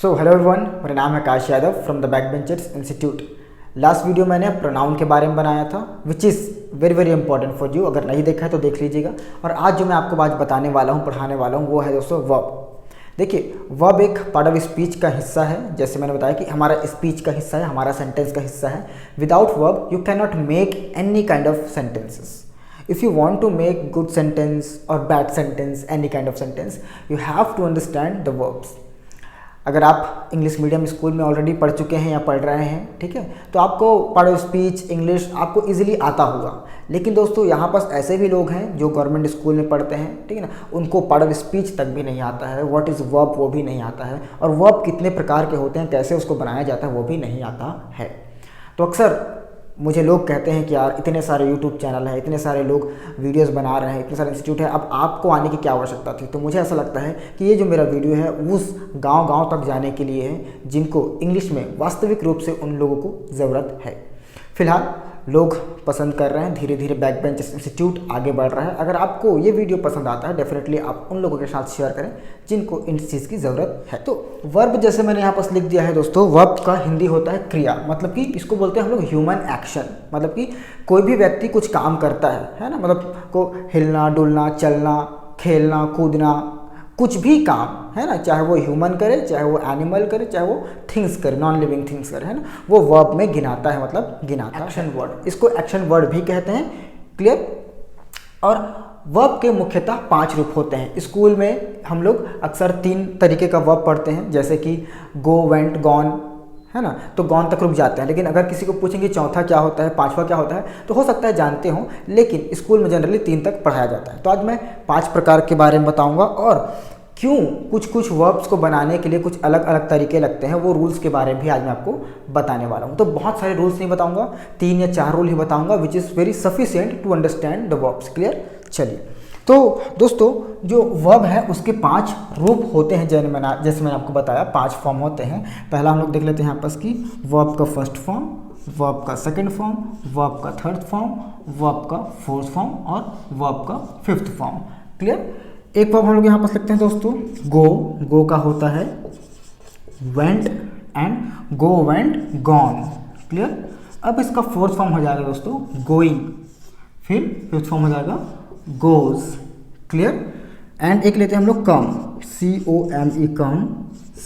So hello everyone, मेरा नाम है काश Yadav from the back benchers institute. Last video मैंने प्रोनाउन के बारे में बनाया था विच is very very important for you. अगर नहीं देखा है तो देख लीजिएगा। और आज जो मैं आपको बात बताने वाला हूँ, पढ़ाने वाला हूँ, वो है दोस्तों वर्ब। देखिए, वर्ब एक पार्ट ऑफ स्पीच का हिस्सा है। जैसे मैंने बताया कि हमारा स्पीच का हिस्सा है, हमारा सेंटेंस का हिस्सा है। Without verb you can not make any kind of sentences. If you want to make good sentence or bad sentence, any kind of sentence, you have to understand the verbs. अगर आप English medium school में already पढ़ चुके हैं या पढ़ रहे हैं, ठीक है, तो आपको पार्ट ऑफ स्पीच इंग्लिश आपको इजीली आता होगा। लेकिन दोस्तों, यहाँ पास ऐसे भी लोग हैं जो गवर्नमेंट स्कूल में पढ़ते हैं, ठीक है ना, उनको पार्ट ऑफ स्पीच तक भी नहीं आता है। व्हाट इज़ वर्ब वो भी नहीं आता है, और वर्ब कितने प्रकार के होते हैं, कैसे उसको बनाया जाता है, वो भी नहीं आता है। तो अक्सर मुझे लोग कहते हैं कि यार इतने सारे यूट्यूब चैनल हैं, इतने सारे लोग वीडियोस बना रहे हैं, इतने सारे इंस्टीट्यूट है, अब आपको आने की क्या आवश्यकता थी। तो मुझे ऐसा लगता है कि ये जो मेरा वीडियो है उस गांव-गांव तक जाने के लिए है जिनको इंग्लिश में वास्तविक रूप से उन लोगों को ज़रूरत है। फिलहाल लोग पसंद कर रहे हैं, धीरे धीरे बैक बेंच इंस्टीट्यूट आगे बढ़ रहा है। अगर आपको ये वीडियो पसंद आता है, डेफिनेटली आप उन लोगों के साथ शेयर करें जिनको इन चीज़ की ज़रूरत है। तो वर्ब जैसे मैंने यहाँ पर लिख दिया है दोस्तों, वर्ब का हिंदी होता है क्रिया। मतलब कि इसको बोलते हैं हम लोग ह्यूमन एक्शन। मतलब कि कोई भी व्यक्ति कुछ काम करता है ना, मतलब को हिलना डुलना, चलना, खेलना, कूदना, कुछ भी काम है ना, चाहे वो ह्यूमन करे, चाहे वो एनिमल करे, चाहे वो थिंग्स करे, नॉन लिविंग थिंग्स करे, है ना, वो वर्ब में गिनाता है, मतलब गिनाता। एक्शन वर्ड, इसको एक्शन वर्ड भी कहते हैं। क्लियर। और वर्ब के मुख्यतः 5 रूप होते हैं। स्कूल में हम लोग अक्सर 3 तरीके का वर्ब पढ़ते हैं, जैसे कि गो, वेंट, गॉन, है ना, तो गॉन तक रुक जाते हैं। लेकिन अगर किसी को पूछेंगे चौथा क्या होता है, 5वां क्या होता है, तो हो सकता है जानते हो, लेकिन स्कूल में जनरली 3 तक पढ़ाया जाता है। तो आज मैं 5 प्रकार के बारे में बताऊंगा, और क्यों कुछ कुछ वर्ब्स को बनाने के लिए कुछ अलग अलग तरीके लगते हैं, वो रूल्स के बारे में भी आज मैं आपको बताने वाला हूँ। तो बहुत सारे रूल्स नहीं बताऊंगा, 3 या 4 रूल ही बताऊंगा, which is very sufficient to understand the verbs. Clear. चलिए, तो दोस्तों जो वर्ब है उसके 5 रूप होते हैं, जैसे मैंने आपको बताया 5 फॉर्म होते हैं। पहला हम लोग देख लेते हैं यहाँ पर कि वर्ब का फर्स्ट फॉर्म, वर्ब का सेकंड फॉर्म, वर्ब का थर्ड फॉर्म, वर्ब का फोर्थ फॉर्म और वर्ब का फिफ्थ फॉर्म। क्लियर। एक वर्ब हम लोग यहाँ पर लिखते हैं दोस्तों, गो। गो का होता है went and go, went, gone. Clear. अब इसका फोर्थ फॉर्म हो जाएगा दोस्तों गोइंग, फिर फिफ्थ फॉर्म हो जाएगा गोज। क्लियर। एंड एक लेते हैं हम लोग कम, COME कम,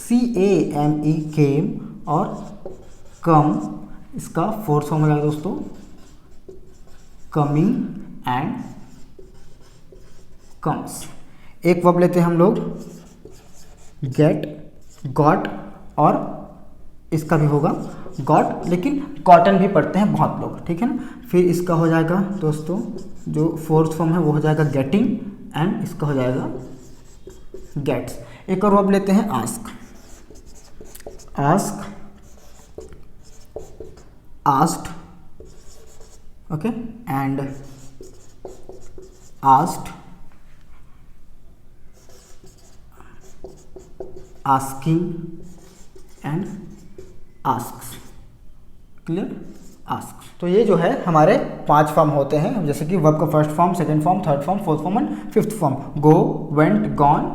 CAME केम, और कम इसका फोर्थ फॉर्म हो जाएगा दोस्तों कमिंग एंड कम्स। एक वर्ब लेते हैं हम लोग गेट, गॉट, और इसका भी होगा गॉट, लेकिन कॉटन भी पढ़ते हैं बहुत लोग, ठीक है ना। फिर इसका हो जाएगा दोस्तों जो फोर्थ फॉर्म है वो हो जाएगा गेटिंग, एंड इसका हो जाएगा गेट्स। एक और वर्ब लेते हैं ask, ask, asked, okay, and asked, asking and asks. Clear. Ask. तो ये जो है हमारे 5 फॉर्म होते हैं, जैसे कि वर्ब का first form, second form, third form, fourth form and fifth form. Go, went, gone,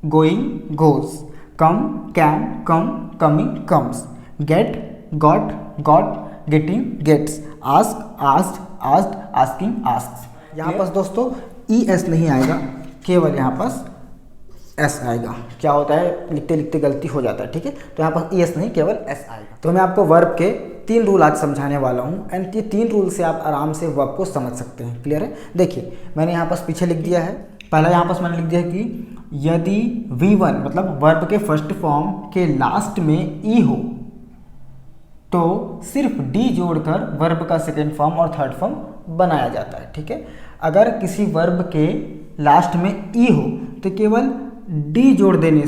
going, goes, come, came, come, coming, comes, get, got, got, getting, gets, ask, asked, asked, asking, asks. यहाँ पास दोस्तों ES नहीं आएगा, केवल यहाँ पास S आएगा। क्या होता है, लिखते लिखते गलती हो जाता है, ठीक है, तो यहाँ पर ES नहीं, केवल S आएगा। तो मैं आपको वर्ब के 3 रूल आज समझाने वाला हूँ, एंड ये 3 रूल से आप आराम से वर्ब को समझ सकते हैं। क्लियर है। देखिए, मैंने यहाँ पास पीछे लिख दिया है। पहला यहाँ पास मैंने लिख दिया है कि यदि V1 मतलब वर्ब के फर्स्ट फॉर्म के लास्ट में E हो तो सिर्फ D जोड़कर वर्ब का सेकेंड फॉर्म और थर्ड फॉर्म बनाया जाता है, ठीक है। अगर किसी वर्ब के लास्ट में E हो तो केवल D जोड़ देने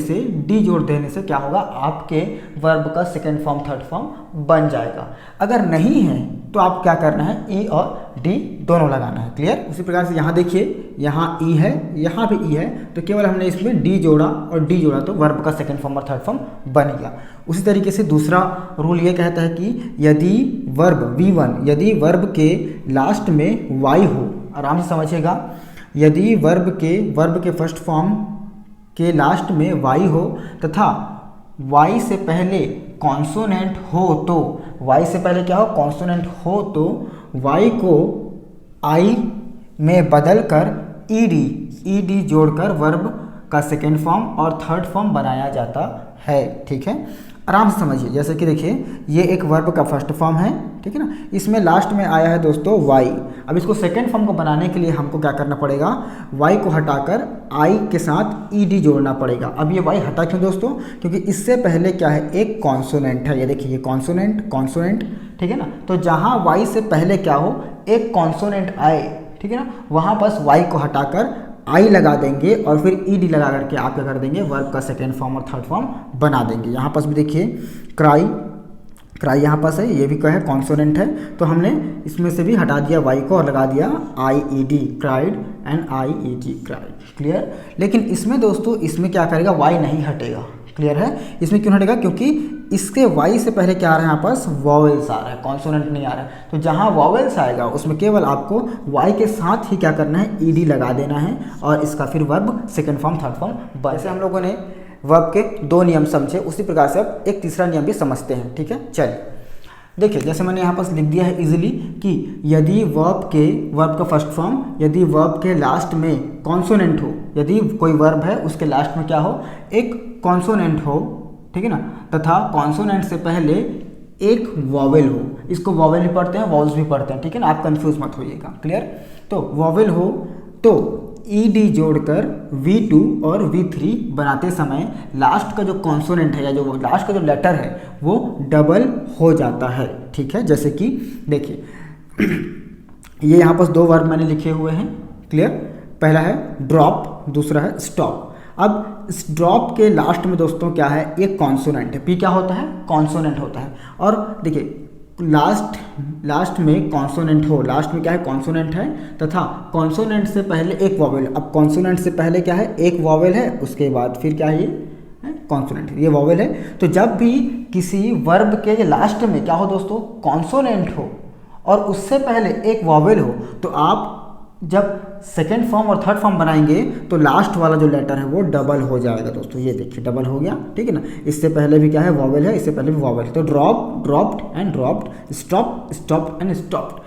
से क्या होगा, आपके वर्ब का सेकेंड फॉर्म थर्ड फॉर्म बन जाएगा। अगर नहीं है तो आप क्या करना है, E और D दोनों लगाना है। क्लियर। उसी प्रकार से यहाँ देखिए, यहाँ E है, यहाँ भी E है, तो केवल हमने इसमें D जोड़ा और D जोड़ा तो वर्ब का सेकेंड फॉर्म और थर्ड फॉर्म बन गया। उसी तरीके से दूसरा रूल ये कहता है कि यदि वर्ब V1 यदि वर्ब के लास्ट में Y हो, आराम से समझिएगा, यदि वर्ब के फर्स्ट फॉर्म के लास्ट में वाई हो तथा वाई से पहले कॉन्सोनेंट हो तो, वाई से पहले क्या हो, कॉन्सोनेंट हो तो वाई को आई में बदलकर ईडी जोड़कर वर्ब का सेकेंड फॉर्म और थर्ड फॉर्म बनाया जाता है। ठीक है, आराम से समझिए। जैसे कि देखिए ये एक वर्ब का फर्स्ट फॉर्म है, ठीक है ना, इसमें लास्ट में आया है दोस्तों वाई। अब इसको सेकेंड फॉर्म को बनाने के लिए हमको क्या करना पड़ेगा, वाई को हटाकर आई के साथ ईडी जोड़ना पड़ेगा। अब ये वाई हटा क्यों दोस्तों, क्योंकि इससे पहले क्या है, एक कॉन्सोनेंट है। ये देखिए ये कॉन्सोनेंट, ठीक है ना, तो जहाँ वाई से पहले क्या हो, एक कॉन्सोनेंट आए, ठीक है ना, वहाँ बस वाई को हटाकर आई लगा देंगे और फिर ईडी लगा करके आप क्या कर देंगे, वर्ब का सेकेंड फॉर्म और थर्ड फॉर्म बना देंगे। यहाँ पास भी देखिए क्राई यहाँ पास है, ये भी क्या है, कॉन्सोनेंट है, तो हमने इसमें से भी हटा दिया वाई को और लगा दिया I E D, cried and I E D, cried. Clear. लेकिन इसमें दोस्तों, इसमें क्या करेगा, वाई नहीं हटेगा। क्लियर है, इसमें क्यों हटेगा, क्योंकि इसके वाई से पहले क्या आ रहा है, यहाँ पास वॉवेल्स आ रहा है, कॉन्सोनेंट नहीं आ रहा है। तो जहाँ वॉवेल्स आएगा उसमें केवल आपको वाई के साथ ही क्या करना है, ईडी लगा देना है और इसका फिर verb second form third form. वैसे हम लोगों ने वर्ब के 2 नियम समझे, उसी प्रकार से अब एक तीसरा नियम भी समझते हैं। ठीक है, चलिए देखिए, जैसे मैंने यहाँ पास लिख दिया है इजीली कि यदि वर्ब का फर्स्ट फॉर्म, यदि वर्ब के लास्ट में कॉन्सोनेंट हो, यदि कोई वर्ब है उसके लास्ट में क्या हो, एक कॉन्सोनेंट हो, ठीक है ना, तथा कॉन्सोनेंट से पहले एक वॉवेल हो। इसको वॉवेल भी पढ़ते हैं, वॉल्स भी पढ़ते हैं, ठीक है ना, आप कंफ्यूज मत होइएगा। क्लियर। तो वॉवेल हो तो ईडी जोड़कर V2 और V3 बनाते समय लास्ट का जो कॉन्सोनेंट है या जो लास्ट का जो लेटर है वो डबल हो जाता है। ठीक है, जैसे कि देखिए ये यहाँ पास 2 वर्ब मैंने लिखे हुए हैं। क्लियर। पहला है ड्रॉप, दूसरा है स्टॉप। अब इस ड्रॉप के लास्ट में दोस्तों क्या है, एक कॉन्सोनेंट है। पी क्या होता है, कॉन्सोनेंट होता है। और देखिए लास्ट में कॉन्सोनेंट हो, लास्ट में क्या है, कॉन्सोनेंट है तथा कॉन्सोनेंट से पहले एक वॉवेल। अब कॉन्सोनेंट से पहले क्या है, एक वॉवेल है, उसके बाद फिर क्या है, ये कॉन्सोनेंट, ये वॉवेल है। तो जब भी किसी वर्ब के लास्ट में क्या हो दोस्तों, कॉन्सोनेंट हो और उससे पहले एक वॉवेल हो, तो आप जब सेकेंड फॉर्म और थर्ड फॉर्म बनाएंगे तो लास्ट वाला जो लेटर है वो डबल हो जाएगा दोस्तों। ये देखिए डबल हो गया, ठीक है ना। इससे पहले भी क्या है, वॉवेल है, इससे पहले भी वॉवेल है। तो drop, dropped and dropped, stop, stopped and stopped.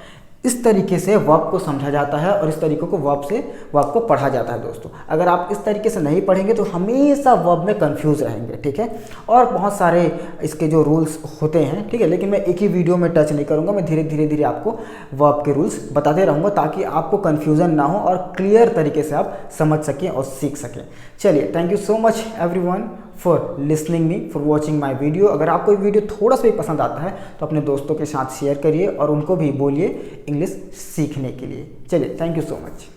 इस तरीके से वर्ब को समझा जाता है और इस तरीके को वर्ब को पढ़ा जाता है दोस्तों। अगर आप इस तरीके से नहीं पढ़ेंगे तो हमेशा वर्ब में कंफ्यूज रहेंगे। ठीक है, और बहुत सारे इसके जो रूल्स होते हैं, ठीक है, लेकिन मैं एक ही वीडियो में टच नहीं करूँगा, मैं धीरे धीरे आपको वर्ब के रूल्स बताते रहूँगा ताकि आपको कन्फ्यूज़न ना हो और क्लियर तरीके से आप समझ सकें और सीख सकें। चलिए, thank you so much everyone for listening me, for watching my video. अगर आपको ये वीडियो थोड़ा सा भी पसंद आता है तो अपने दोस्तों के साथ शेयर करिए और उनको भी बोलिए इंग्लिश सीखने के लिए। चलिए, थैंक यू सो मच।